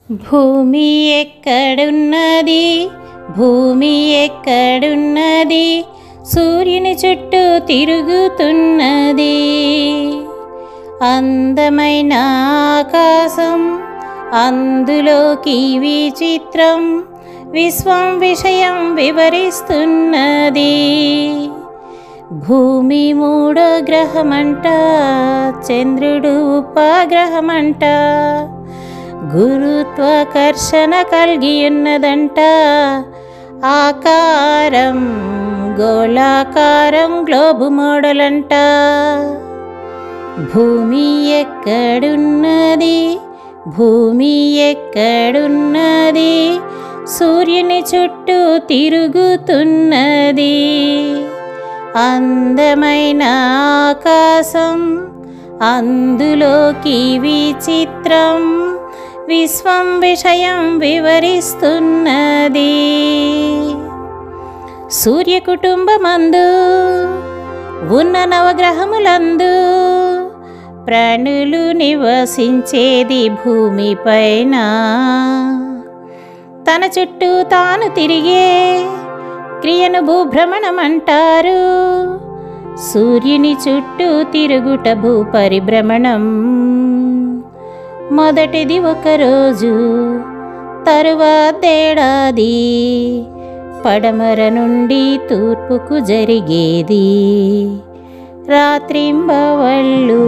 భూమి ఎక్కడున్నది, భూమి ఎక్కడున్నది, సూర్యుని చుట్టూ తిరుగుతున్నది. అందమైన ఆకాశం, అందులోకి విచిత్రం, విశ్వం విషయం వివరిస్తున్నది. భూమి మూడో గ్రహమంట, చంద్రుడు ఉపగ్రహమంట, గురుత్వాకర్షణ కలిగి ఉన్నదంట. ఆకారం గోళాకారం, గ్లోబు మోడల్ అంట. భూమి ఎక్కడున్నది, భూమి ఎక్కడున్నది, సూర్యుని చుట్టూ తిరుగుతున్నది. అందమైన ఆకాశం, అందులోకి విచిత్రం, విశ్వం విషయం వివరిస్తున్నది. సూర్య కుటుంబమందు ఉన్న నవగ్రహములందు ప్రాణులు నివసించేది భూమిపైన. తన చుట్టూ తాను తిరిగే క్రియను భూభ్రమణం అంటారు. సూర్యుని చుట్టూ తిరుగుట భూపరిభ్రమణం. మొదటిది ఒకరోజు, తరువాతేడాది, పడమర నుండి తూర్పుకు జరిగేది. రాత్రింబవళ్ళు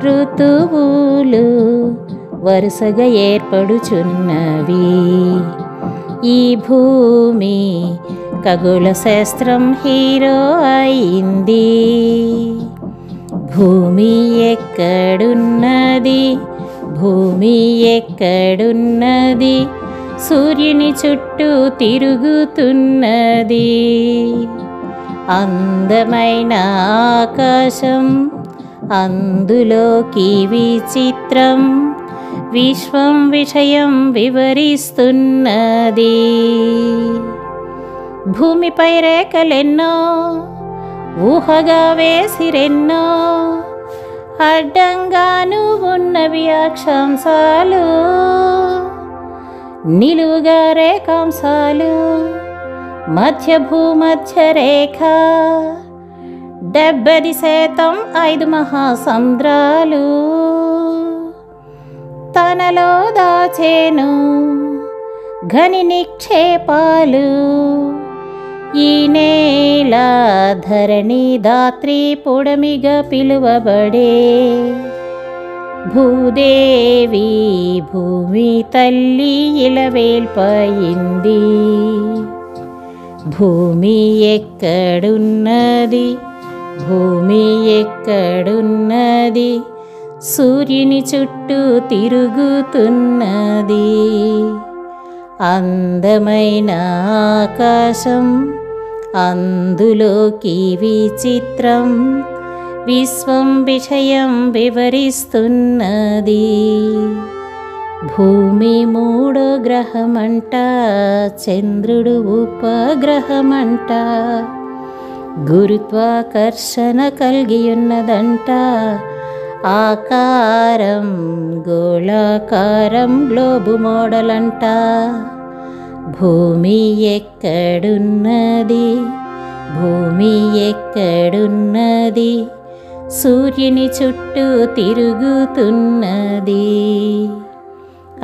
ఋతువులు వరుసగా ఏర్పడుచున్నవి. ఈ భూమి ఖగోళ శాస్త్రం హీరో అయింది. భూమి ఎక్కడున్నది, భూమి ఎక్కడున్నది, సూర్యుని చుట్టూ తిరుగుతున్నది. అందమైన ఆకాశం, అందులోకి విచిత్రం, విశ్వం విషయం వివరిస్తున్నది. భూమిపై రేఖలెన్నో ఊహగా వేసిరెన్నో, అడ్డంగాను ఉన్నవి అక్షాంశాలు, నిలువుగా రేఖాంశాలు, మధ్య భూమధ్య రేఖ. 70% 5 మహాసముద్రాలు తనలో దాచేను ఘని నిక్షేపాలు. ఈ నేల ధరణి ధాత్రి పుడమిగా పిలువబడే భూదేవి, భూమి తల్లి ఇలవేల్పయింది. భూమి ఎక్కడున్నది, భూమి ఎక్కడున్నది, సూర్యుని చుట్టూ తిరుగుతున్నది. అందమైన ఆకాశం, అందులోకి విచిత్రం, విశ్వం విషయం వివరిస్తున్నది. భూమి మూడో గ్రహమంట, చంద్రుడు ఉపగ్రహమంట, గురుత్వాకర్షణ కలిగి ఉన్నదంట. ఆకారం గోళాకారం, గ్లోబు మోడల్ అంట. భూమి ఎక్కడున్నది, భూమి ఎక్కడున్నది, సూర్యుని చుట్టూ తిరుగుతున్నది.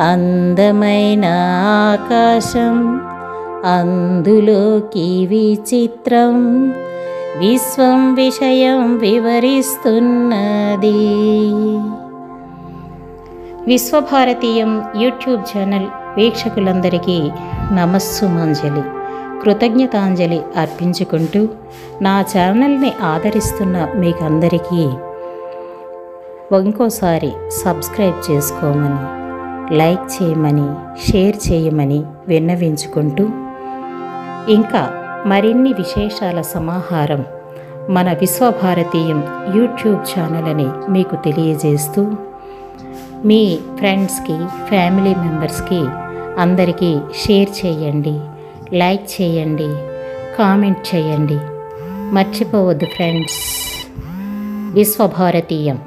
అందమైన ఆకాశం, అందులోకి విచిత్రం, విశ్వం విషయం వివరిస్తున్నది. విశ్వభారతీయం యూట్యూబ్ ఛానల్ వీక్షకులందరికీ నమస్సుమాంజలి, కృతజ్ఞతాంజలి అర్పించుకుంటూ నా ఛానల్ని ఆదరిస్తున్న మీకందరికీ ఇంకోసారి సబ్స్క్రైబ్ చేసుకోమని, లైక్ చేయమని, షేర్ చేయమని విన్నవించుకుంటూ, ఇంకా మరిన్ని విశేషాల సమాహారం మన విశ్వభారతీయం యూట్యూబ్ ఛానల్ అని మీకు తెలియజేస్తూ, మీ ఫ్రెండ్స్కి, ఫ్యామిలీ మెంబర్స్కి అందరికీ షేర్ చేయండి, లైక్ చేయండి, కామెంట్ చేయండి. మర్చిపోవద్దు ఫ్రెండ్స్. విశ్వభారతీయం.